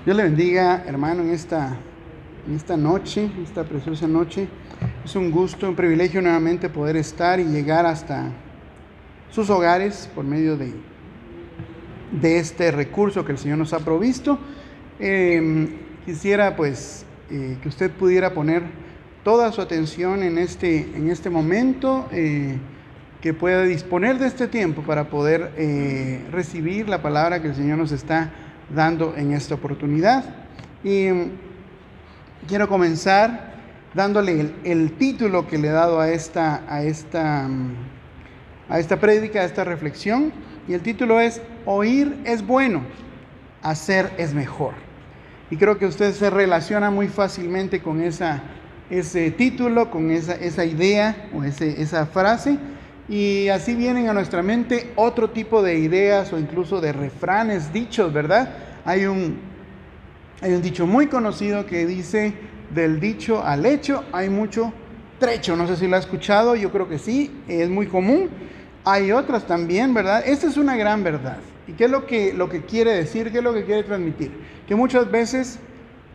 Dios le bendiga, hermano, en esta noche, esta preciosa noche. Es un gusto, un privilegio nuevamente poder estar y llegar hasta sus hogares por medio de este recurso que el Señor nos ha provisto. Quisiera que usted pudiera poner toda su atención en este momento, que pueda disponer de este tiempo para poder recibir la palabra que el Señor nos está dando en esta oportunidad. Y quiero comenzar dándole el título que le he dado a esta prédica, a esta reflexión, y el título es: oír es bueno, hacer es mejor. Y creo que usted se relaciona muy fácilmente con ese título, con esa idea o esa frase, y así vienen a nuestra mente otro tipo de ideas o incluso de refranes, dichos, ¿verdad? Hay un dicho muy conocido que dice: del dicho al hecho hay mucho trecho. No sé si lo ha escuchado, yo creo que sí, es muy común. Hay otras también, ¿verdad? Esta es una gran verdad. ¿Y qué es lo que quiere decir? ¿Qué es lo que quiere transmitir? Que muchas veces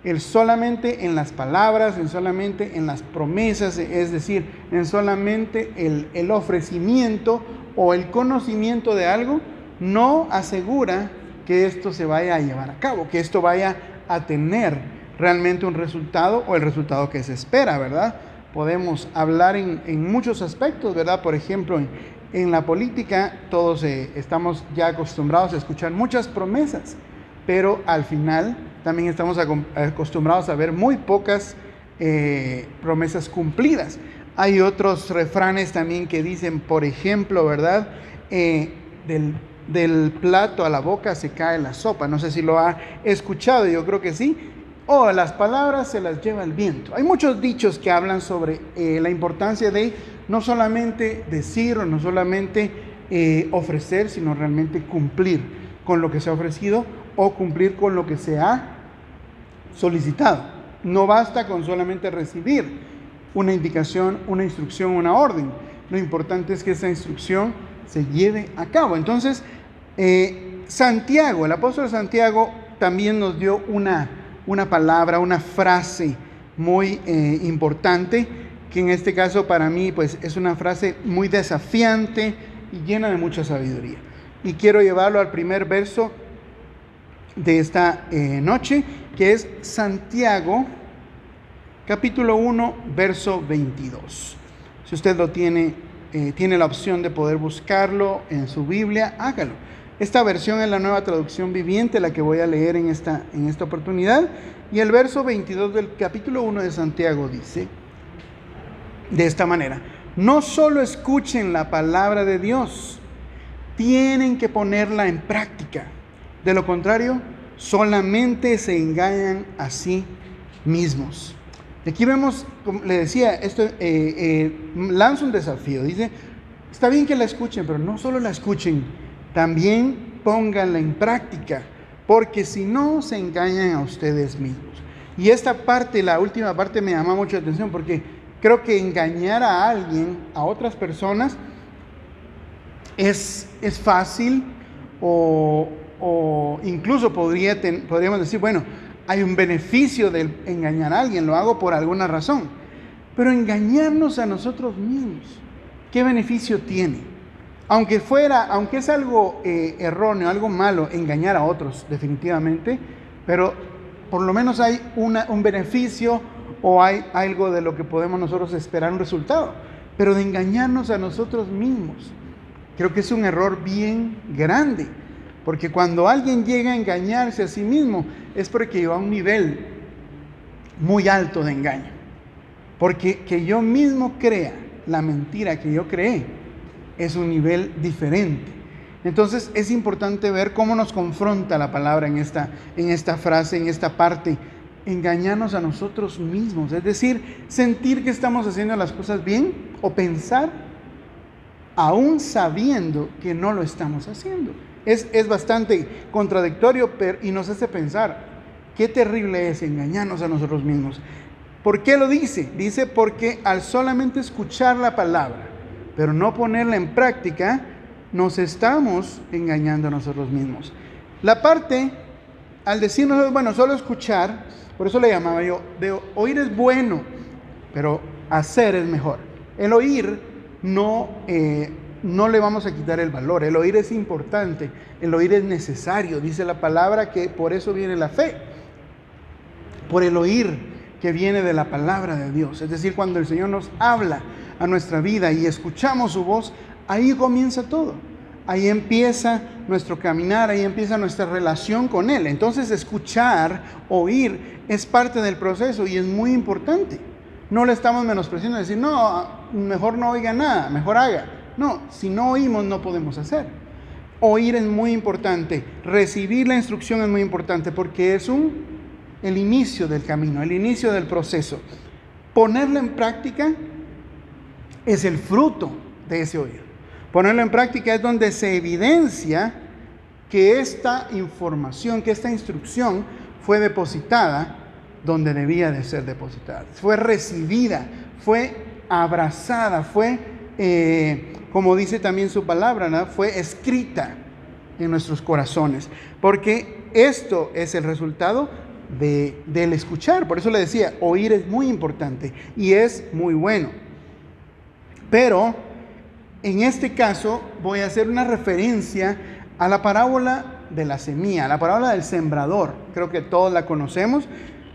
el solamente en las palabras, en solamente en las promesas, es decir, en solamente el ofrecimiento o el conocimiento de algo, no asegura que esto se vaya a llevar a cabo, que esto vaya a tener realmente un resultado o el resultado que se espera, ¿verdad? Podemos hablar en muchos aspectos, ¿verdad? Por ejemplo, en la política todos estamos ya acostumbrados a escuchar muchas promesas, pero al final también estamos acostumbrados a ver muy pocas promesas cumplidas. Hay otros refranes también que dicen, por ejemplo, ¿verdad? Del plato a la boca se cae la sopa. No sé si lo ha escuchado, yo creo que sí. O las palabras se las lleva el viento. Hay muchos dichos que hablan sobre la importancia de no solamente decir o no solamente ofrecer, sino realmente cumplir con lo que se ha ofrecido o cumplir con lo que se ha solicitado. No basta con solamente recibir una indicación, una instrucción, una orden. Lo importante es que esa instrucción se lleve a cabo. Entonces, Santiago, el apóstol Santiago, también nos dio una palabra, una frase muy importante, que en este caso para mí pues es una frase muy desafiante y llena de mucha sabiduría. Y quiero llevarlo al primer verso de esta noche, que es Santiago, capítulo 1, verso 22. Si usted lo tiene la opción de poder buscarlo en su Biblia, hágalo. Esta versión es la Nueva Traducción Viviente, la que voy a leer en esta oportunidad. Y el verso 22 del capítulo 1 de Santiago dice de esta manera: no solo escuchen la palabra de Dios, tienen que ponerla en práctica. De lo contrario, solamente se engañan a sí mismos. Aquí vemos, como le decía, esto lanza un desafío. Dice, está bien que la escuchen, pero no solo la escuchen, también pónganla en práctica, porque si no, se engañan a ustedes mismos. Y esta parte, la última parte, me llama mucho la atención, porque creo que engañar a alguien, a otras personas, es fácil, o incluso podríamos decir, bueno, hay un beneficio de engañar a alguien, lo hago por alguna razón. Pero engañarnos a nosotros mismos, ¿qué beneficio tiene? Aunque es algo erróneo, algo malo engañar a otros, definitivamente, pero por lo menos hay un beneficio, o hay algo de lo que podemos nosotros esperar un resultado. Pero de engañarnos a nosotros mismos, creo que es un error bien grande, porque cuando alguien llega a engañarse a sí mismo, es porque lleva a un nivel muy alto de engaño. Porque que yo mismo crea la mentira que yo creé es un nivel diferente. Entonces es importante ver cómo nos confronta la palabra en esta frase, en esta parte. Engañarnos a nosotros mismos, es decir, sentir que estamos haciendo las cosas bien, o pensar aún sabiendo que no lo estamos haciendo. Es bastante contradictorio, y nos hace pensar qué terrible es engañarnos a nosotros mismos. ¿Por qué lo dice? Dice porque al solamente escuchar la palabra, pero no ponerla en práctica, nos estamos engañando a nosotros mismos. La parte al decirnos, bueno, solo escuchar, por eso le llamaba yo, de oír es bueno, pero hacer es mejor. El oír no le vamos a quitar el valor, el oír es importante, el oír es necesario, dice la palabra que por eso viene la fe, por el oír que viene de la palabra de Dios. Es decir, cuando el Señor nos habla a nuestra vida y escuchamos su voz, ahí comienza todo. Ahí empieza nuestro caminar, ahí empieza nuestra relación con Él. Entonces escuchar, oír, es parte del proceso y es muy importante. No le estamos menospreciando, decir, no, mejor no oiga nada, mejor haga. No, si no oímos no podemos hacer. Oír es muy importante, recibir la instrucción es muy importante porque es el inicio del camino, el inicio del proceso. Ponerlo en práctica es el fruto de ese oír. Ponerlo en práctica es donde se evidencia que esta información, que esta instrucción fue depositada donde debía de ser depositada. Fue recibida, fue abrazada, fue, como dice también su palabra, ¿no? Fue escrita en nuestros corazones. Porque esto es el resultado del escuchar. Por eso le decía, oír es muy importante y es muy bueno. Pero en este caso voy a hacer una referencia a la parábola de la semilla, a la parábola del sembrador. Creo que todos la conocemos.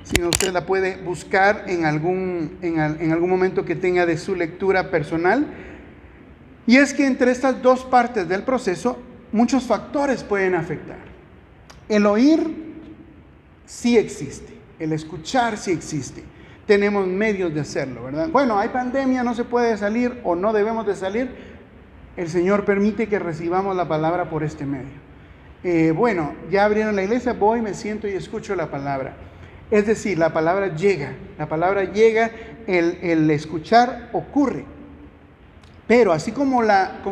Si no, usted la puede buscar en algún momento que tenga de su lectura personal. Y es que entre estas dos partes del proceso, muchos factores pueden afectar. El oír sí existe, el escuchar sí existe. Tenemos medios de hacerlo, ¿verdad? Bueno, hay pandemia, no se puede salir o no debemos de salir. El Señor permite que recibamos la palabra por este medio. Bueno, ya abrieron la iglesia, voy, me siento y escucho la palabra. Es decir, la palabra llega, el escuchar ocurre. Pero así como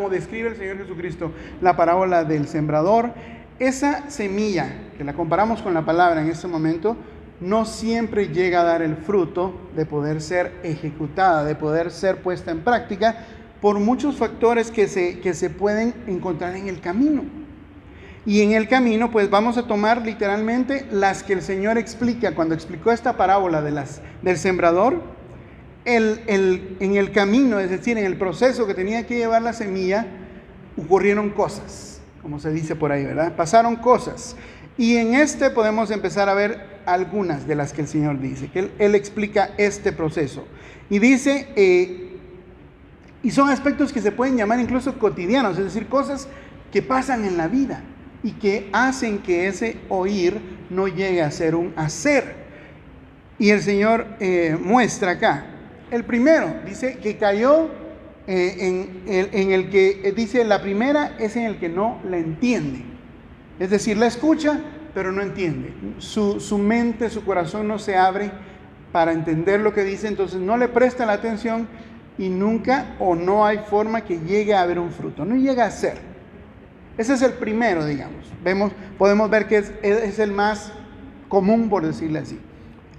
describe el Señor Jesucristo la parábola del sembrador, esa semilla, que la comparamos con la palabra en este momento, no siempre llega a dar el fruto de poder ser ejecutada, de poder ser puesta en práctica, por muchos factores que se pueden encontrar en el camino. Y en el camino, pues vamos a tomar literalmente las que el Señor explica. Cuando explicó esta parábola del sembrador, en el camino, es decir, en el proceso que tenía que llevar la semilla, ocurrieron cosas, como se dice por ahí, ¿verdad? Pasaron cosas. Y en este podemos empezar a ver algunas de las que el Señor dice, que Él explica este proceso. Y dice, y son aspectos que se pueden llamar incluso cotidianos, es decir, cosas que pasan en la vida y que hacen que ese oír no llegue a ser un hacer. Y el Señor muestra acá. El primero dice que cayó en el que, dice la primera es en el que no la entiende. Es decir, la escucha, pero no entiende. Su mente, su corazón no se abre para entender lo que dice, entonces no le presta la atención y nunca o no hay forma que llegue a haber un fruto, no llega a ser. Ese es el primero, digamos. Podemos ver que es el más común, por decirlo así.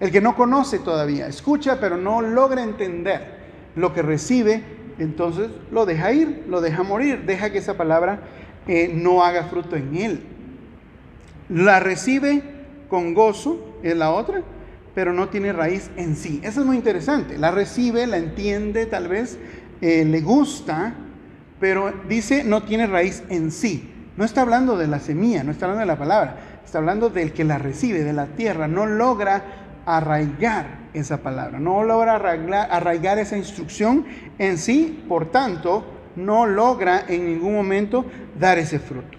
El que no conoce todavía, escucha, pero no logra entender lo que recibe, entonces lo deja ir, lo deja morir, deja que esa palabra no haga fruto en él. La recibe con gozo, es la otra, pero no tiene raíz en sí. Eso es muy interesante. La recibe, la entiende, tal vez le gusta, pero dice no tiene raíz en sí. No está hablando de la semilla, no está hablando de la palabra, está hablando del que la recibe, de la tierra. No logra arraigar esa palabra, no logra arraigar esa instrucción en sí, por tanto, no logra en ningún momento dar ese fruto.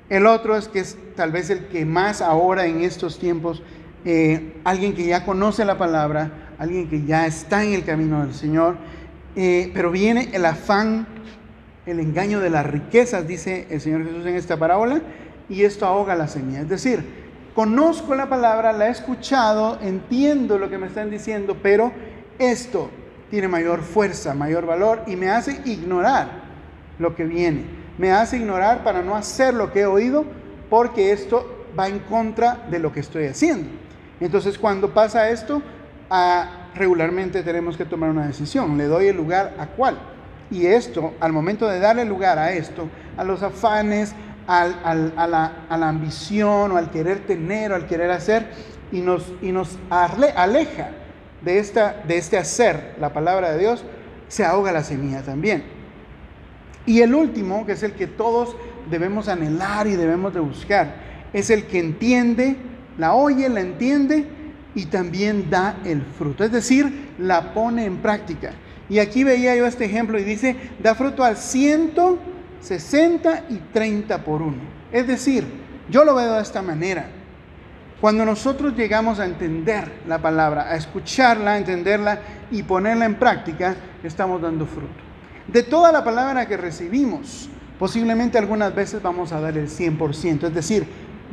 El otro es que es tal vez el que más ahora en estos tiempos, alguien que ya conoce la palabra, alguien que ya está en el camino del Señor, pero viene el afán, el engaño de las riquezas, dice el Señor Jesús en esta parábola, y esto ahoga la semilla. Es decir, conozco la palabra, la he escuchado, entiendo lo que me están diciendo, pero esto tiene mayor fuerza, mayor valor y me hace ignorar lo que viene. Me hace ignorar para no hacer lo que he oído porque esto va en contra de lo que estoy haciendo. Entonces, cuando pasa esto, regularmente tenemos que tomar una decisión. ¿Le doy el lugar a cuál? Y esto, al momento de darle lugar a esto, a los afanes, a la ambición o al querer tener o al querer hacer y nos aleja de este hacer, la palabra de Dios, se ahoga la semilla también. Y el último, que es el que todos debemos anhelar y debemos de buscar, es el que entiende, la oye, la entiende y también da el fruto, es decir, la pone en práctica. Y aquí veía yo este ejemplo y dice, da fruto al 100, 60 y 30 por uno. Es decir, yo lo veo de esta manera. Cuando nosotros llegamos a entender la palabra, a escucharla, a entenderla y ponerla en práctica, estamos dando fruto. De toda la palabra que recibimos, posiblemente algunas veces vamos a dar el 100%, es decir,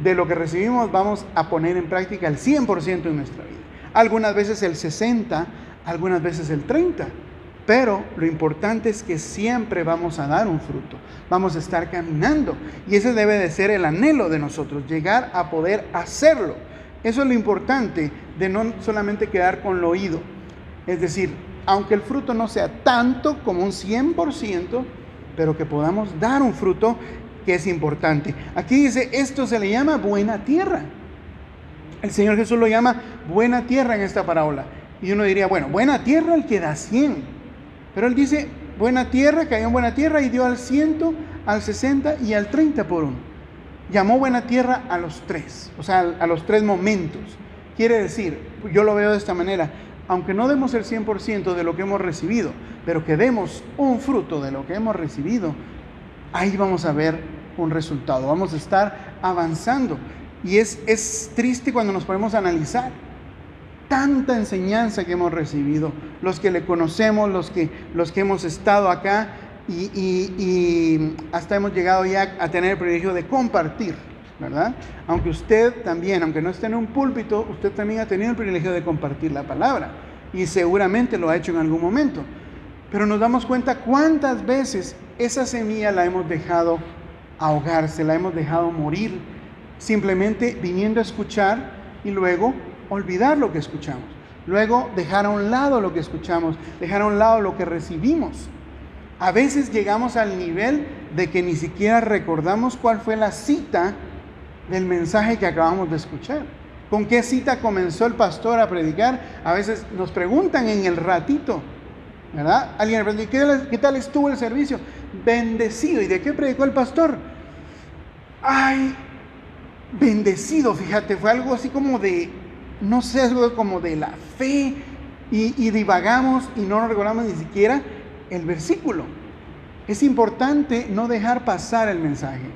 de lo que recibimos vamos a poner en práctica el 100% en nuestra vida. Algunas veces el 60%, algunas veces el 30%. Pero lo importante es que siempre vamos a dar un fruto, vamos a estar caminando y ese debe de ser el anhelo de nosotros, llegar a poder hacerlo. Eso es lo importante de no solamente quedar con lo oído, es decir, aunque el fruto no sea tanto como un 100%, pero que podamos dar un fruto que es importante. Aquí dice, esto se le llama buena tierra. El Señor Jesús lo llama buena tierra en esta parábola. Y uno diría, bueno, buena tierra el que da 100. Pero Él dice, buena tierra, cayó en buena tierra y dio al 100, al 60 y al 30 por uno. Llamó buena tierra a los tres, o sea, a los tres momentos. Quiere decir, yo lo veo de esta manera, aunque no demos el 100% de lo que hemos recibido, pero que demos un fruto de lo que hemos recibido, ahí vamos a ver un resultado, vamos a estar avanzando. Y es triste cuando nos ponemos a analizar tanta enseñanza que hemos recibido, los que le conocemos, los que hemos estado acá y hasta hemos llegado ya a tener el privilegio de compartir, ¿verdad? Aunque usted también, aunque no esté en un púlpito, usted también ha tenido el privilegio de compartir la palabra y seguramente lo ha hecho en algún momento. Pero nos damos cuenta cuántas veces esa semilla la hemos dejado ahogarse, la hemos dejado morir, simplemente viniendo a escuchar y luego olvidar lo que escuchamos, luego dejar a un lado lo que escuchamos, dejar a un lado lo que recibimos. A veces llegamos al nivel de que ni siquiera recordamos cuál fue la cita del mensaje que acabamos de escuchar. ¿Con qué cita comenzó el pastor a predicar? A veces nos preguntan en el ratito, ¿verdad? Alguien le pregunta, ¿qué tal estuvo el servicio? Bendecido. ¿Y de qué predicó el pastor? Ay, bendecido, fíjate, fue algo así como de, no sé, algo como de la fe, y divagamos y no nos recordamos ni siquiera el versículo. Es importante no dejar pasar el mensaje.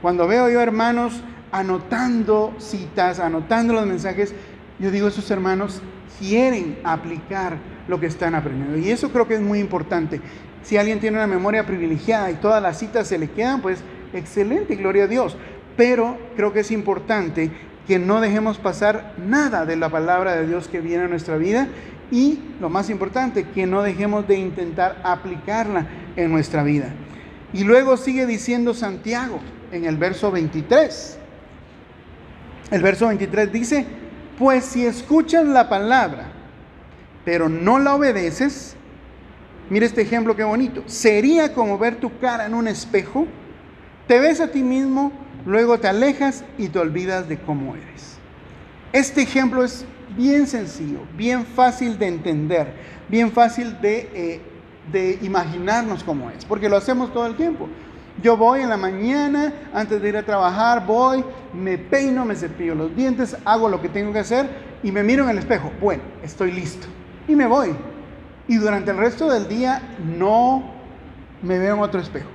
Cuando veo yo hermanos anotando citas, anotando los mensajes, yo digo, esos hermanos quieren aplicar lo que están aprendiendo, y eso creo que es muy importante. Si alguien tiene una memoria privilegiada y todas las citas se le quedan, pues excelente, gloria a Dios. Pero creo que es importante que no dejemos pasar nada de la palabra de Dios que viene a nuestra vida y, lo más importante, que no dejemos de intentar aplicarla en nuestra vida. Y luego sigue diciendo Santiago en el verso 23. El verso 23 dice, pues si escuchas la palabra, pero no la obedeces, mira este ejemplo qué bonito, sería como ver tu cara en un espejo, te ves a ti mismo, luego te alejas y te olvidas de cómo eres. Este ejemplo es bien sencillo, bien fácil de entender, bien fácil de imaginarnos cómo es, porque lo hacemos todo el tiempo. Yo voy en la mañana, antes de ir a trabajar, voy, me peino, me cepillo los dientes, hago lo que tengo que hacer y me miro en el espejo. Bueno, estoy listo. Y me voy. Y durante el resto del día no me veo en otro espejo.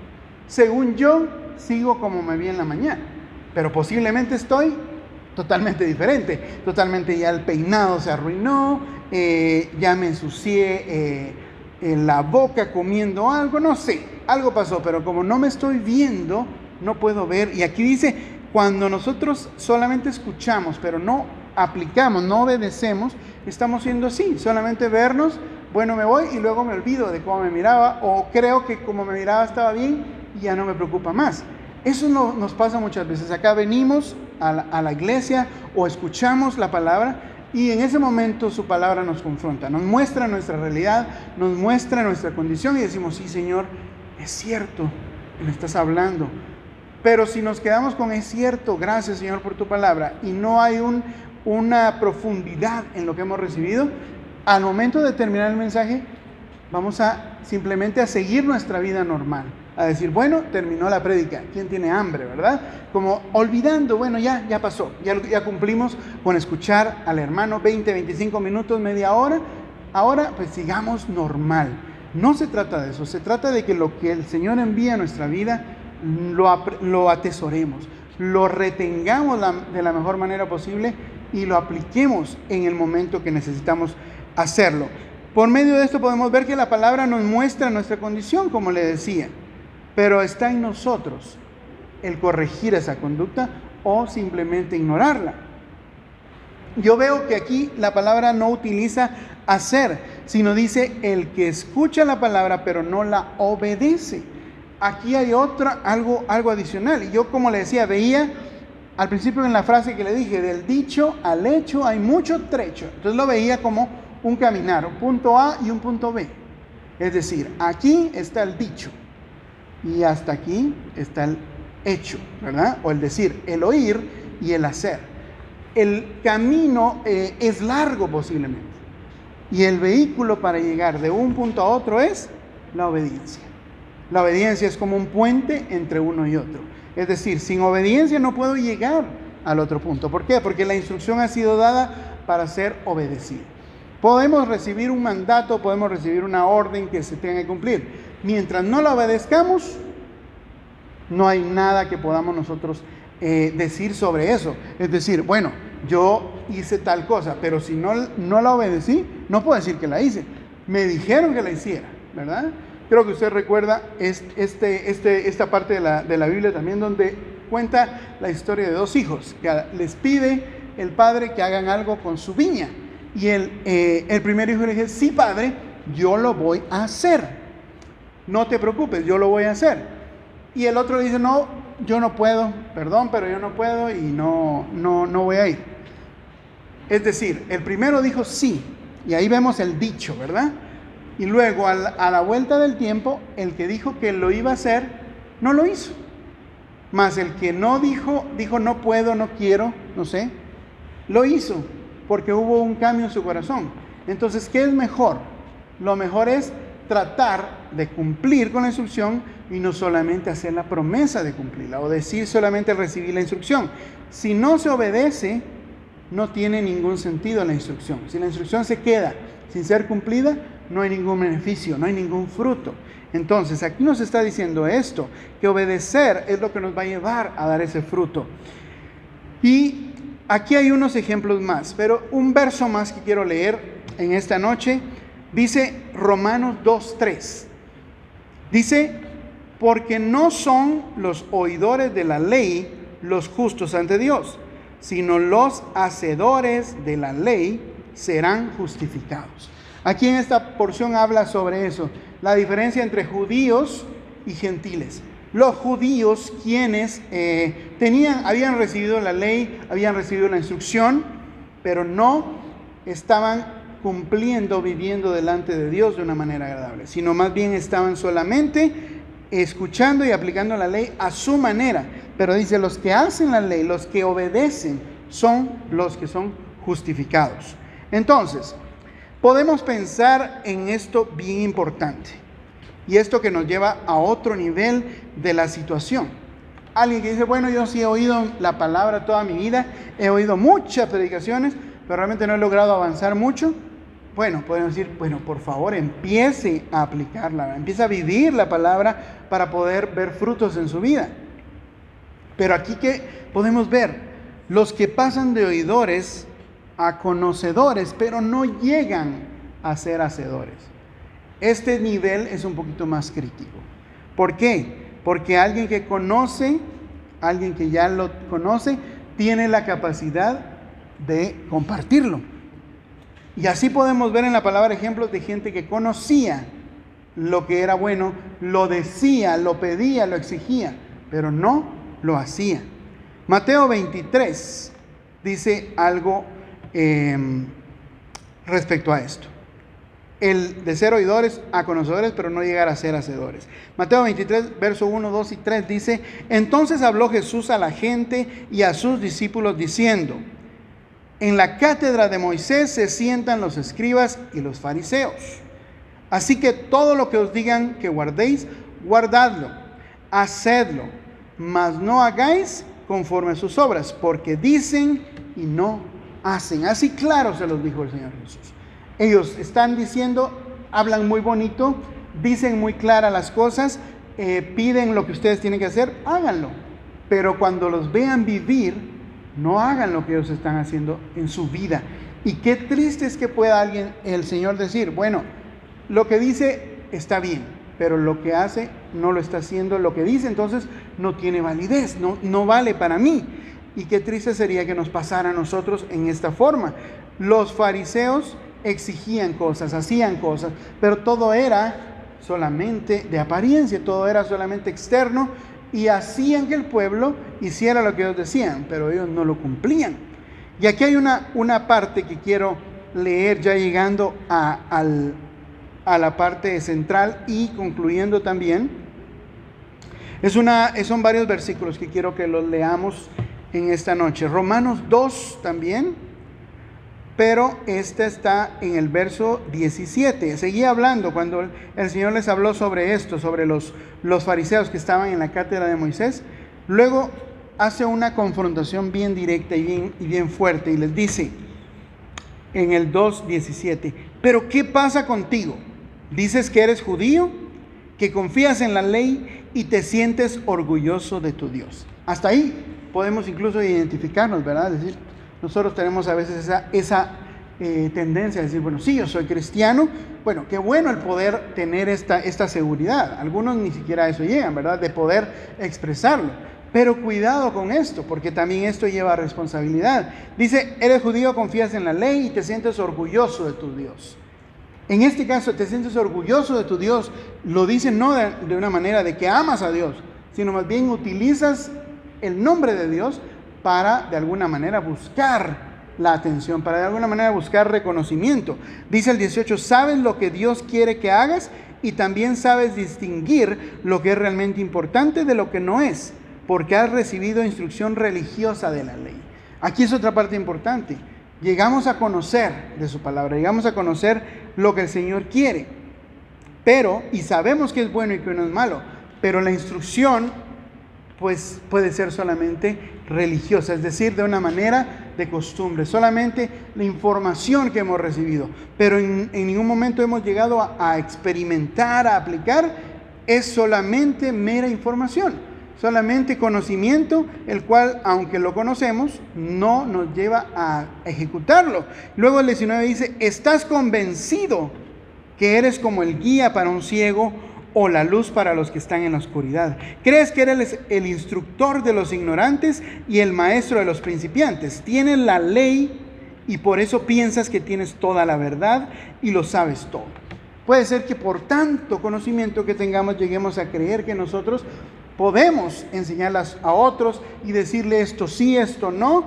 Según yo, sigo como me vi en la mañana, pero posiblemente estoy totalmente diferente, totalmente ya el peinado se arruinó, ya me ensucié en la boca comiendo algo, no sé, algo pasó, pero como no me estoy viendo, no puedo ver. Y aquí dice, cuando nosotros solamente escuchamos, pero no aplicamos, no obedecemos, estamos siendo así, solamente vernos, bueno, me voy y luego me olvido de cómo me miraba, o creo que como me miraba estaba bien y ya no me preocupa más. Eso nos pasa muchas veces. Acá venimos a la iglesia o escuchamos la palabra y en ese momento su palabra nos confronta, nos muestra nuestra realidad, nos muestra nuestra condición y decimos, sí, Señor, es cierto, me estás hablando, Pero si nos quedamos con es cierto, gracias Señor por tu palabra, y no hay una profundidad en lo que hemos recibido, al momento de terminar el mensaje, vamos a simplemente a seguir nuestra vida normal. A decir, bueno, terminó la prédica. ¿Quién tiene hambre, verdad? Como olvidando, bueno, ya pasó. Ya cumplimos con escuchar al hermano 20, 25 minutos, media hora. Ahora, pues sigamos normal. No se trata de eso. Se trata de que lo que el Señor envía a nuestra vida, lo atesoremos, lo retengamos de la mejor manera posible y lo apliquemos en el momento que necesitamos hacerlo. Por medio de esto podemos ver que la palabra nos muestra nuestra condición, como le decía. Pero está en nosotros el corregir esa conducta o simplemente ignorarla. Yo veo que aquí la palabra no utiliza hacer, sino dice el que escucha la palabra pero no la obedece. Aquí hay algo adicional. Y yo, como le decía, veía al principio en la frase que le dije, del dicho al hecho hay mucho trecho. Entonces lo veía como un caminar, un punto A y un punto B. Es decir, aquí está el dicho. Y hasta aquí está el hecho, ¿verdad? O el decir, el oír y el hacer. El camino es largo posiblemente. Y el vehículo para llegar de un punto a otro es la obediencia. La obediencia es como un puente entre uno y otro. Es decir, sin obediencia no puedo llegar al otro punto. ¿Por qué? Porque la instrucción ha sido dada para ser obedecida. Podemos recibir un mandato, podemos recibir una orden que se tenga que cumplir. Mientras no la obedezcamos, no hay nada que podamos nosotros decir sobre eso. Es decir, bueno, yo hice tal cosa, pero si no la obedecí, no puedo decir que la hice. Me dijeron que la hiciera, ¿verdad? Creo que usted recuerda esta parte de la Biblia también, donde cuenta la historia de dos hijos, que les pide el padre que hagan algo con su viña. Y el primer hijo le dice, sí padre, yo lo voy a hacer. No te preocupes, yo lo voy a hacer. Y el otro dice, no, yo no puedo, perdón, pero yo no puedo y no voy a ir. Es decir, el primero dijo sí, y ahí vemos el dicho, ¿verdad? Y luego a la vuelta del tiempo, el que dijo que lo iba a hacer, no lo hizo. Mas el que no dijo no puedo, no quiero, no sé, lo hizo, porque hubo un cambio en su corazón. Entonces, ¿qué es mejor? Lo mejor es tratar de cumplir con la instrucción y no solamente hacer la promesa de cumplirla o decir solamente recibir la instrucción. Si no se obedece, no tiene ningún sentido la instrucción. Si la instrucción se queda sin ser cumplida, no hay ningún beneficio, no hay ningún fruto. Entonces, aquí nos está diciendo esto, que obedecer es lo que nos va a llevar a dar ese fruto. Y aquí hay unos ejemplos más, pero un verso más que quiero leer en esta noche. Dice Romanos 2:3. Dice, porque no son los oidores de la ley los justos ante Dios, sino los hacedores de la ley serán justificados. Aquí en esta porción habla sobre eso, la diferencia entre judíos y gentiles. Los judíos, quienes habían recibido la ley, habían recibido la instrucción, pero no estaban cumpliendo, viviendo delante de Dios de una manera agradable, sino más bien estaban solamente escuchando y aplicando la ley a su manera. Pero dice, los que hacen la ley, los que obedecen, son los que son justificados. Entonces, podemos pensar en esto bien importante, y esto que nos lleva a otro nivel de la situación. Alguien que dice, bueno, yo sí he oído la palabra toda mi vida, he oído muchas predicaciones, pero realmente no he logrado avanzar mucho. Bueno, podemos decir, bueno, por favor, empiece a aplicarla, empiece a vivir la palabra para poder ver frutos en su vida. Pero aquí que podemos ver, los que pasan de oidores a conocedores, pero no llegan a ser hacedores. Este nivel es un poquito más crítico. ¿Por qué? Porque alguien que conoce, alguien que ya lo conoce, tiene la capacidad de compartirlo. Y así podemos ver en la palabra ejemplos de gente que conocía lo que era bueno, lo decía, lo pedía, lo exigía, pero no lo hacía. Mateo 23 dice algo respecto a esto. el de ser oidores a conocedores, pero no llegar a ser hacedores. Mateo 23, verso 1, 2 y 3 dice: entonces habló Jesús a la gente y a sus discípulos diciendo: en la cátedra de Moisés se sientan los escribas y los fariseos. Así que todo lo que os digan que guardéis, guardadlo, hacedlo, mas no hagáis conforme a sus obras, porque dicen y no hacen. Así claro se los dijo el Señor Jesús. Ellos están diciendo, hablan muy bonito, dicen muy claras las cosas, piden lo que ustedes tienen que hacer, háganlo. Pero cuando los vean vivir, no hagan lo que ellos están haciendo en su vida. Y qué triste es que pueda alguien, el Señor, decir: bueno, lo que dice está bien, pero lo que hace no lo está haciendo. Lo que dice entonces no tiene validez, no vale para mí. Y qué triste sería que nos pasara a nosotros en esta forma. Los fariseos exigían cosas, hacían cosas, pero todo era solamente de apariencia, todo era solamente externo, y hacían que el pueblo hiciera lo que ellos decían, pero ellos no lo cumplían. Y aquí hay una parte que quiero leer ya llegando a la parte central y concluyendo también. Son varios versículos que quiero que los leamos en esta noche. Romanos 2 también, pero este está en el verso 17. Seguía hablando cuando el Señor les habló sobre esto, sobre los fariseos que estaban en la cátedra de Moisés. Luego hace una confrontación bien directa y bien fuerte, y les dice en el 2:17: pero ¿qué pasa contigo? Dices que eres judío, que confías en la ley y te sientes orgulloso de tu Dios. Hasta ahí podemos incluso identificarnos, ¿verdad? Es decir, nosotros tenemos a veces esa tendencia a decir: bueno, sí, yo soy cristiano. Bueno, qué bueno el poder tener esta seguridad. Algunos ni siquiera a eso llegan, ¿verdad? De poder expresarlo. Pero cuidado con esto, porque también esto lleva responsabilidad. Dice: eres judío, confías en la ley y te sientes orgulloso de tu Dios. En este caso, te sientes orgulloso de tu Dios. Lo dice no de una manera de que amas a Dios, sino más bien utilizas el nombre de Dios para de alguna manera buscar la atención, para de alguna manera buscar reconocimiento. Dice el 18: sabes lo que Dios quiere que hagas y también sabes distinguir lo que es realmente importante de lo que no es, porque has recibido instrucción religiosa de la ley. Aquí es otra parte importante. Llegamos a conocer de su palabra, llegamos a conocer lo que el Señor quiere, y sabemos que es bueno y que no es malo, pero la instrucción pues puede ser solamente religiosa, es decir, de una manera de costumbre, solamente la información que hemos recibido, pero en ningún momento hemos llegado a experimentar, a aplicar. Es solamente mera información, solamente conocimiento, el cual, aunque lo conocemos, no nos lleva a ejecutarlo. Luego el 19 dice: estás convencido que eres como el guía para un ciego o la luz para los que están en la oscuridad. Crees que eres el instructor de los ignorantes y el maestro de los principiantes. Tienes la ley y por eso piensas que tienes toda la verdad y lo sabes todo. Puede ser que por tanto conocimiento que tengamos lleguemos a creer que nosotros podemos enseñarlas a otros y decirle esto sí, esto no,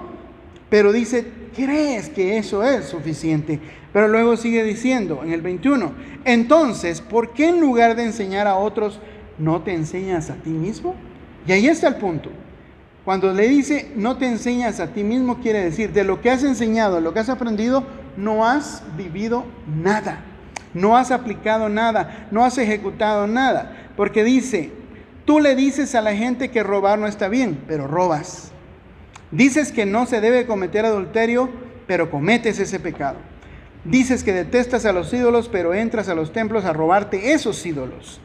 pero dice: crees que eso es suficiente. Pero luego sigue diciendo en el 21: entonces, ¿por qué en lugar de enseñar a otros no te enseñas a ti mismo? Y ahí está el punto. Cuando le dice no te enseñas a ti mismo, quiere decir de lo que has enseñado, lo que has aprendido, no has vivido nada, no has aplicado nada, no has ejecutado nada. Porque dice: tú le dices a la gente que robar no está bien, pero robas. Dices que no se debe cometer adulterio, pero cometes ese pecado. Dices que detestas a los ídolos, pero entras a los templos a robarte esos ídolos.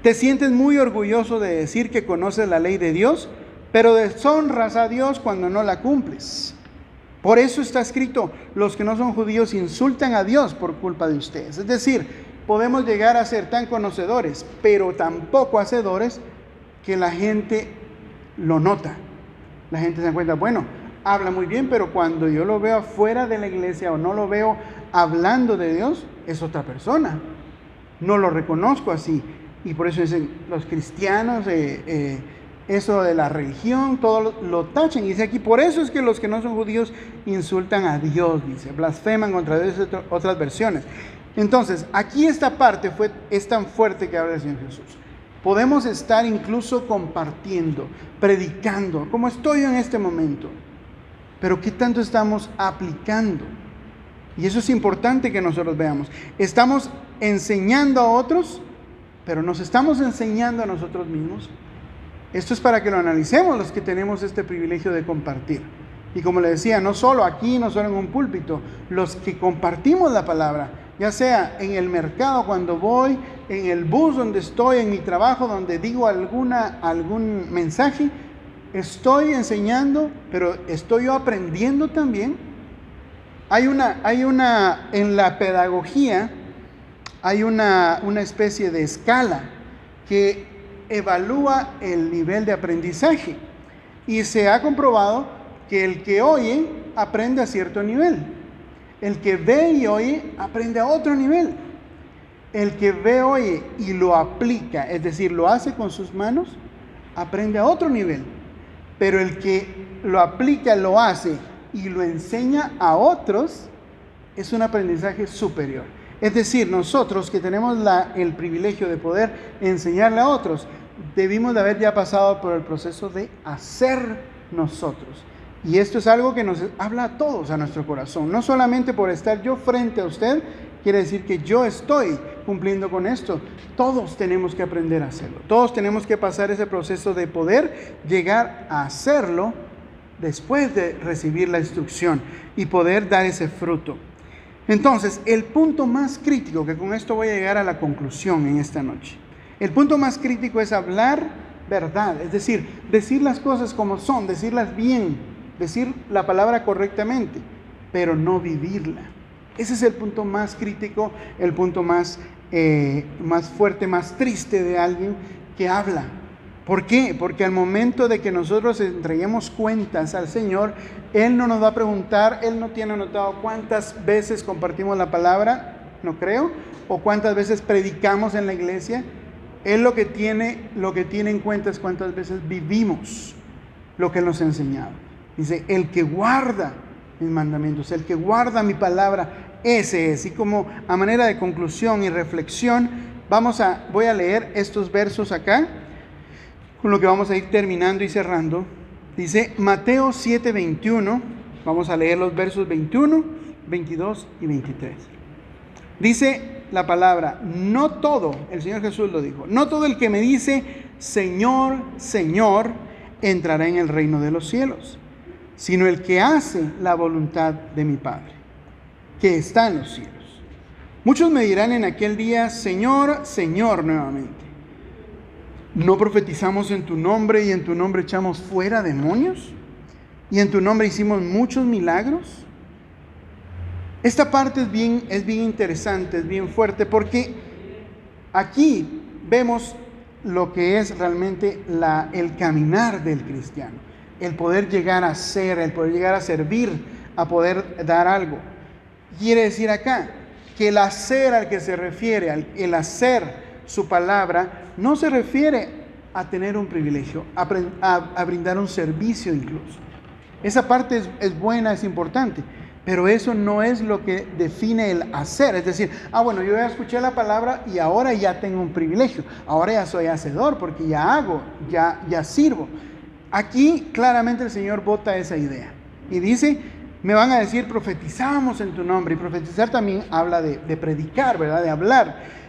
Te sientes muy orgulloso de decir que conoces la ley de Dios, pero deshonras a Dios cuando no la cumples. Por eso está escrito: los que no son judíos insultan a Dios por culpa de ustedes. Es decir, podemos llegar a ser tan conocedores, pero tan poco hacedores, que la gente lo nota. La gente se da cuenta: bueno, habla muy bien, pero cuando yo lo veo afuera de la iglesia o no lo veo hablando de Dios, es otra persona. No lo reconozco así. Y por eso dicen los cristianos eso de la religión, todo lo tachan. Y dice aquí, por eso es que los que no son judíos insultan a Dios, dice, blasfeman contra Dios, otras versiones. Entonces, aquí esta parte es tan fuerte que habla el Señor Jesús. Podemos estar incluso compartiendo, predicando, como estoy yo en este momento. Pero ¿qué tanto estamos aplicando? Y eso es importante que nosotros veamos. Estamos enseñando a otros, pero nos estamos enseñando a nosotros mismos. Esto es para que lo analicemos los que tenemos este privilegio de compartir. Y como le decía, no solo aquí, no solo en un púlpito, los que compartimos la palabra, ya sea en el mercado cuando voy, en el bus donde estoy, en mi trabajo donde digo algún mensaje, estoy enseñando, pero estoy yo aprendiendo también. En la pedagogía, hay una especie de escala que evalúa el nivel de aprendizaje. Y se ha comprobado que el que oye aprende a cierto nivel. El que ve y oye aprende a otro nivel. El que ve, oye y lo aplica, es decir, lo hace con sus manos, aprende a otro nivel. Pero el que lo aplica, lo hace y lo enseña a otros, es un aprendizaje superior. Es decir, nosotros que tenemos el privilegio de poder enseñarle a otros, debimos de haber ya pasado por el proceso de hacer nosotros. Y esto es algo que nos habla a todos, a nuestro corazón. No solamente por estar yo frente a usted, quiere decir que yo estoy cumpliendo con esto. Todos tenemos que aprender a hacerlo. Todos tenemos que pasar ese proceso de poder llegar a hacerlo después de recibir la instrucción y poder dar ese fruto. Entonces, el punto más crítico, que con esto voy a llegar a la conclusión en esta noche. El punto más crítico es hablar verdad, es decir, decir las cosas como son, decirlas bien, decir la palabra correctamente, pero no vivirla. Ese es el punto más crítico, el punto más fuerte, más triste de alguien que habla. ¿Por qué? Porque al momento de que nosotros entreguemos cuentas al Señor, Él no nos va a preguntar, Él no tiene anotado cuántas veces compartimos la palabra, no creo, o cuántas veces predicamos en la iglesia. Él lo que tiene en cuenta es cuántas veces vivimos lo que Él nos ha enseñado. Dice, el que guarda mis mandamientos, el que guarda mi palabra, ese es. Y como a manera de conclusión y reflexión, voy a leer estos versos acá, con lo que vamos a ir terminando y cerrando. Dice Mateo 7:21, vamos a leer los versos 21, 22 y 23. Dice la palabra, no todo, el Señor Jesús lo dijo, no todo el que me dice, Señor, Señor, entrará en el reino de los cielos, sino el que hace la voluntad de mi Padre, que está en los cielos. Muchos me dirán en aquel día, Señor, Señor, nuevamente, ¿no profetizamos en tu nombre y en tu nombre echamos fuera demonios? ¿Y en tu nombre hicimos muchos milagros? Esta parte es bien interesante, es bien fuerte, porque aquí vemos lo que es realmente el caminar del cristiano, el poder llegar a ser, el poder llegar a servir, a poder dar algo. Quiere decir acá que el hacer al que se refiere, el hacer su palabra, no se refiere a tener un privilegio, a brindar un servicio incluso. Esa parte es buena, es importante, pero eso no es lo que define el hacer. Es decir, bueno, yo ya escuché la palabra y ahora ya tengo un privilegio, ahora ya soy hacedor porque ya hago, ya sirvo. Aquí claramente el Señor bota esa idea y dice, me van a decir, profetizamos en tu nombre, y profetizar también habla de predicar, ¿verdad? De hablar.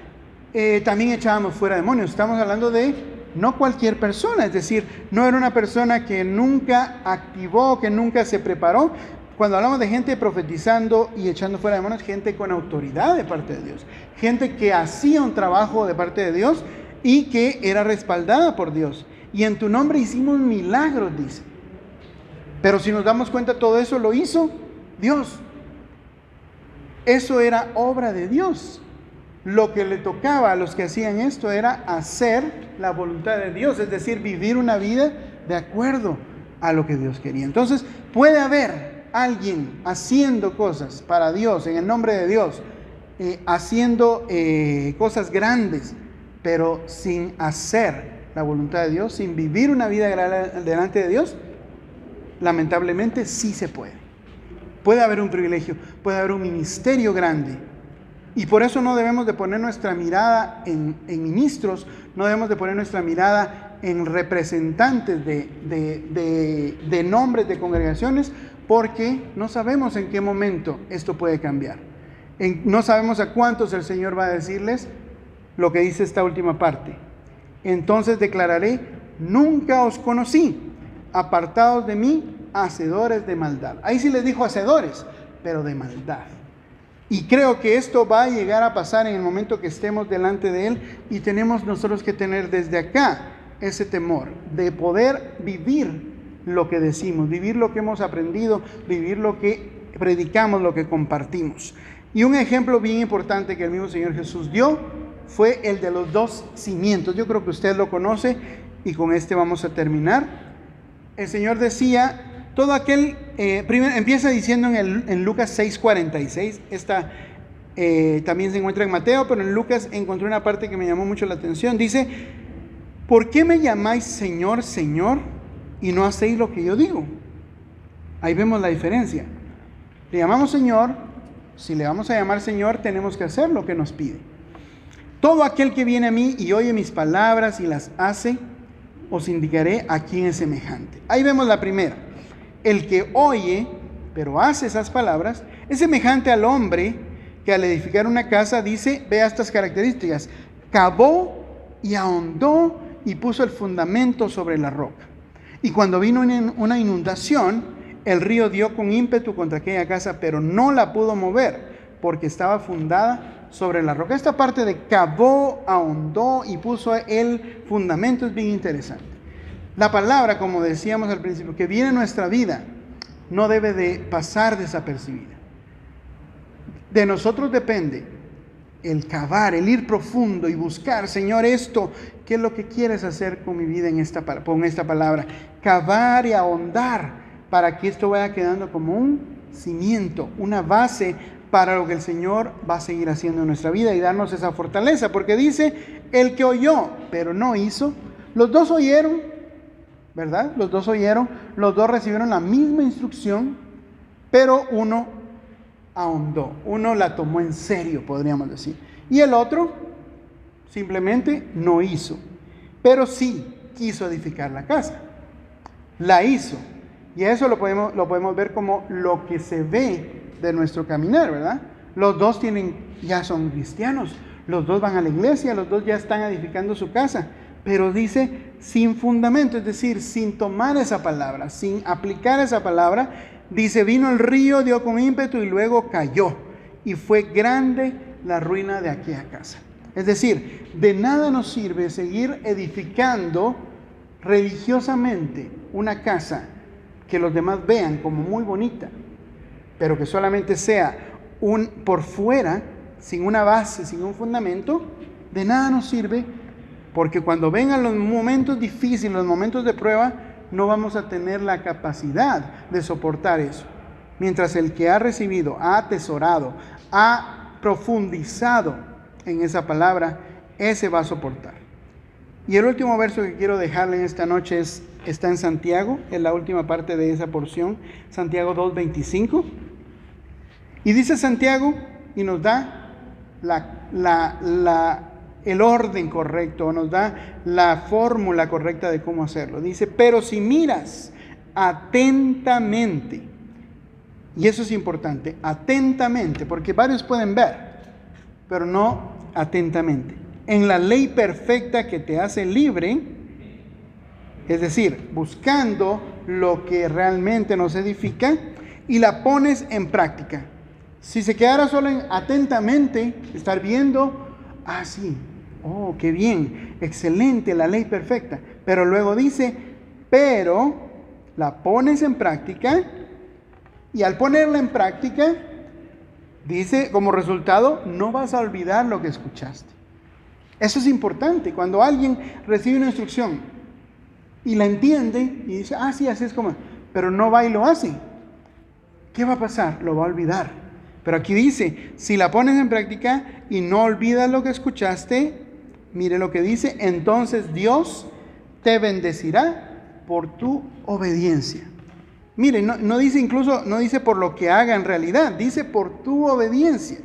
También echábamos fuera demonios. Estamos hablando de no cualquier persona, es decir, no era una persona que nunca activó, que nunca se preparó. Cuando hablamos de gente profetizando y echando fuera demonios, gente con autoridad de parte de Dios, gente que hacía un trabajo de parte de Dios y que era respaldada por Dios. Y en tu nombre hicimos milagros, dice. Pero si nos damos cuenta, todo eso lo hizo Dios. Eso era obra de Dios. Lo que le tocaba a los que hacían esto era hacer la voluntad de Dios, es decir, vivir una vida de acuerdo a lo que Dios quería. Entonces, puede haber alguien haciendo cosas para Dios, en el nombre de Dios, haciendo cosas grandes, pero sin hacer la voluntad de Dios, sin vivir una vida delante de Dios, lamentablemente sí se puede. Puede haber un privilegio, puede haber un ministerio grande. Y por eso no debemos de poner nuestra mirada en ministros, no debemos de poner nuestra mirada en representantes de nombres de congregaciones, porque no sabemos en qué momento esto puede cambiar. No sabemos a cuántos el Señor va a decirles lo que dice esta última parte. Entonces declararé: nunca os conocí, apartados de mí, hacedores de maldad. Ahí sí les dijo hacedores, pero de maldad. Y creo que esto va a llegar a pasar en el momento que estemos delante de Él, y tenemos nosotros que tener desde acá ese temor de poder vivir lo que decimos, vivir lo que hemos aprendido, vivir lo que predicamos, lo que compartimos. Y un ejemplo bien importante que el mismo Señor Jesús dio fue el de los 2 cimientos. Yo creo que usted lo conoce y con este vamos a terminar. El Señor decía, todo aquel, primero empieza diciendo en Lucas 6:46, esta también se encuentra en Mateo, pero en Lucas encontré una parte que me llamó mucho la atención. Dice: ¿por qué me llamáis Señor, Señor, y no hacéis lo que yo digo? Ahí vemos la diferencia. Le llamamos Señor, si le vamos a llamar Señor, tenemos que hacer lo que nos pide. Todo aquel que viene a mí y oye mis palabras y las hace, os indicaré a quién es semejante. Ahí vemos la primera. El que oye, pero hace esas palabras, es semejante al hombre que al edificar una casa dice, vea estas características: cavó y ahondó y puso el fundamento sobre la roca. Y cuando vino una inundación, el río dio con ímpetu contra aquella casa, pero no la pudo mover, porque estaba fundada sobre la roca. Esta parte de cavó, ahondó y puso el fundamento es bien interesante. La palabra, como decíamos al principio, que viene en nuestra vida, no debe de pasar desapercibida. De nosotros depende el cavar, el ir profundo y buscar, Señor, esto, ¿qué es lo que quieres hacer con mi vida con esta palabra? Cavar y ahondar para que esto vaya quedando como un cimiento, una base para lo que el Señor va a seguir haciendo en nuestra vida y darnos esa fortaleza, porque dice, el que oyó, pero no hizo. Los dos oyeron, ¿verdad? Los dos oyeron, los dos recibieron la misma instrucción, pero uno ahondó, uno la tomó en serio, podríamos decir, y el otro simplemente no hizo, pero sí quiso edificar la casa, la hizo, y eso lo podemos ver como lo que se ve de nuestro caminar, ¿verdad? Los dos ya son cristianos, los dos van a la iglesia, los dos ya están edificando su casa, pero dice sin fundamento, es decir, sin tomar esa palabra, sin aplicar esa palabra. Dice, vino el río, dio con ímpetu y luego cayó, y fue grande la ruina de aquella casa. Es decir, de nada nos sirve seguir edificando religiosamente una casa que los demás vean como muy bonita, pero que solamente sea por fuera, sin una base, sin un fundamento. De nada nos sirve, porque cuando vengan los momentos difíciles, los momentos de prueba, no vamos a tener la capacidad de soportar eso. Mientras el que ha recibido, ha atesorado, ha profundizado en esa palabra, ese va a soportar. Y el último verso que quiero dejarle en esta noche está en Santiago, en la última parte de esa porción, Santiago 2:25. Y dice Santiago, y nos da el orden correcto, nos da la fórmula correcta de cómo hacerlo. Dice, pero si miras atentamente, y eso es importante, atentamente, porque varios pueden ver, pero no atentamente, en la ley perfecta que te hace libre, es decir, buscando lo que realmente nos edifica, y la pones en práctica. Si se quedara solo en atentamente, estar viendo, sí, oh, qué bien, excelente, la ley perfecta. Pero luego dice, pero la pones en práctica, y al ponerla en práctica, dice, como resultado, no vas a olvidar lo que escuchaste. Eso es importante. Cuando alguien recibe una instrucción y la entiende y dice, sí, así es como, pero no va y lo hace, ¿qué va a pasar? Lo va a olvidar. Pero aquí dice, si la pones en práctica y no olvidas lo que escuchaste, mire lo que dice, entonces Dios te bendecirá por tu obediencia. Miren, no dice incluso, no dice por lo que haga en realidad, dice por tu obediencia.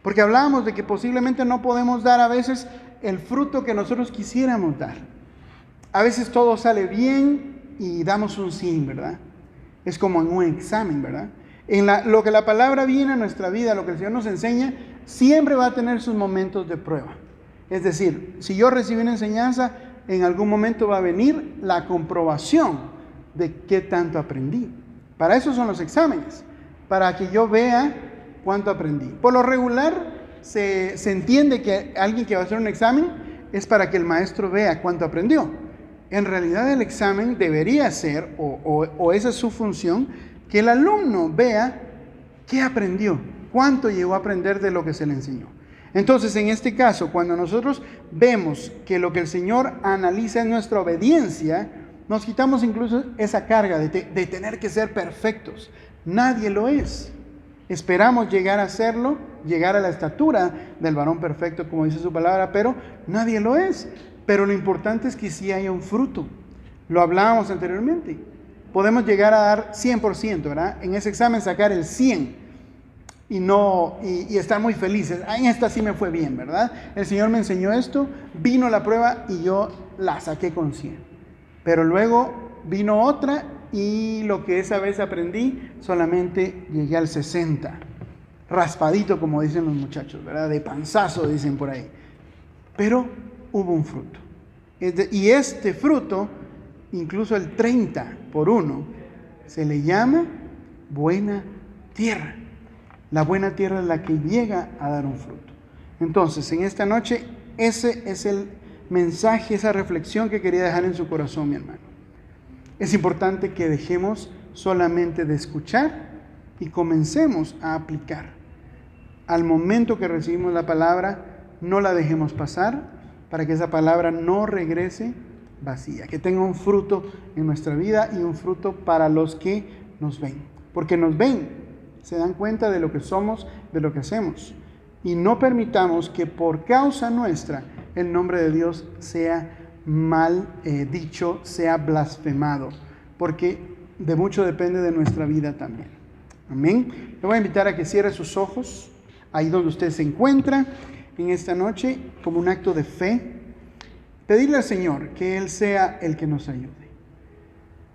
Porque hablábamos de que posiblemente no podemos dar a veces el fruto que nosotros quisiéramos dar. A veces todo sale bien y damos un 100, ¿verdad? Es como en un examen, ¿verdad? Lo que la palabra viene a nuestra vida, lo que el Señor nos enseña, siempre va a tener sus momentos de prueba. Es decir, si yo recibí una enseñanza, en algún momento va a venir la comprobación de qué tanto aprendí. Para eso son los exámenes, para que yo vea cuánto aprendí. Por lo regular, se entiende que alguien que va a hacer un examen es para que el maestro vea cuánto aprendió. En realidad el examen debería ser, o esa es su función, que el alumno vea qué aprendió, cuánto llegó a aprender de lo que se le enseñó. Entonces, en este caso, cuando nosotros vemos que lo que el Señor analiza es nuestra obediencia, nos quitamos incluso esa carga de tener que ser perfectos. Nadie lo es. Esperamos llegar a serlo, llegar a la estatura del varón perfecto, como dice su palabra, pero nadie lo es. Pero lo importante es que sí haya un fruto. Lo hablábamos anteriormente. Podemos llegar a dar 100%, ¿verdad? En ese examen sacar el 100% y estar muy felices. En esta sí me fue bien, ¿verdad? El Señor me enseñó esto, vino la prueba y yo la saqué con 100. Pero luego vino otra y lo que esa vez aprendí, solamente llegué al 60. Raspadito, como dicen los muchachos, ¿verdad? De panzazo, dicen por ahí. Pero hubo un fruto. Y este fruto, incluso el 30-1, se le llama buena tierra. La buena tierra es la que llega a dar un fruto. Entonces, en esta noche, ese es el mensaje, esa reflexión que quería dejar en su corazón, mi hermano. Es importante que dejemos solamente de escuchar y comencemos a aplicar. Al momento que recibimos la palabra, no la dejemos pasar para que esa palabra no regrese vacía, que tenga un fruto en nuestra vida y un fruto para los que nos ven. Porque nos ven, se dan cuenta de lo que somos, de lo que hacemos. Y no permitamos que por causa nuestra el nombre de Dios sea mal dicho, sea blasfemado, porque de mucho depende de nuestra vida también. Amén. Le voy a invitar a que cierre sus ojos ahí donde usted se encuentra en esta noche, como un acto de fe, pedirle al Señor que Él sea el que nos ayude.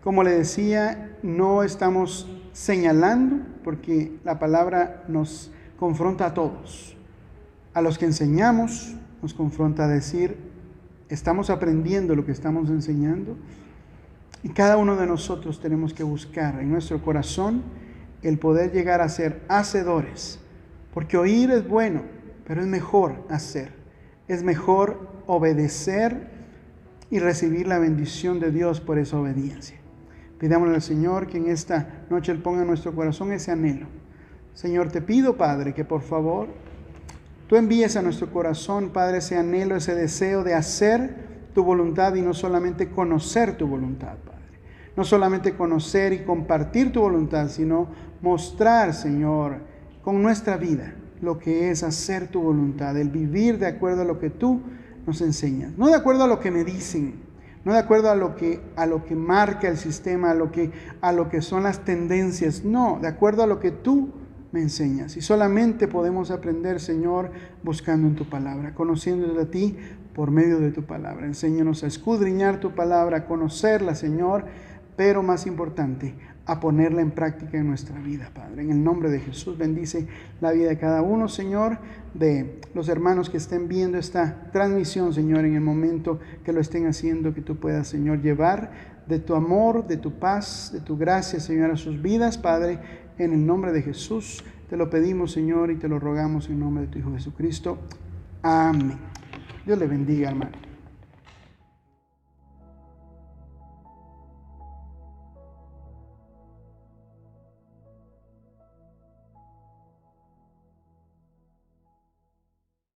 Como le decía, no estamos señalando, porque la palabra nos confronta a todos. A los que enseñamos nos confronta a decir, estamos aprendiendo lo que estamos enseñando, y cada uno de nosotros tenemos que buscar en nuestro corazón el poder llegar a ser hacedores, porque oír es bueno, pero es mejor hacer, es mejor obedecer y recibir la bendición de Dios por esa obediencia. Pidámosle al Señor que en esta noche Él ponga en nuestro corazón ese anhelo. Señor, te pido, Padre, que por favor Tú envíes a nuestro corazón, Padre, ese anhelo, ese deseo de hacer tu voluntad y no solamente conocer tu voluntad, Padre. No solamente conocer y compartir tu voluntad, sino mostrar, Señor, con nuestra vida lo que es hacer tu voluntad, el vivir de acuerdo a lo que tú nos enseñas. No de acuerdo a lo que me dicen, no de acuerdo a lo que marca el sistema, a lo que son las tendencias, no, de acuerdo a lo que tú me enseñas. Y solamente podemos aprender, Señor, buscando en tu palabra, conociéndote a ti por medio de tu palabra. Enséñanos a escudriñar tu palabra, a conocerla, Señor, pero más importante, a ponerla en práctica en nuestra vida, Padre. En el nombre de Jesús, bendice la vida de cada uno, Señor, de los hermanos que estén viendo esta transmisión, Señor, en el momento que lo estén haciendo, que tú puedas, Señor, llevar de tu amor, de tu paz, de tu gracia, Señor, a sus vidas, Padre. En el nombre de Jesús te lo pedimos, Señor, y te lo rogamos en nombre de tu Hijo Jesucristo. Amén. Dios le bendiga, hermano.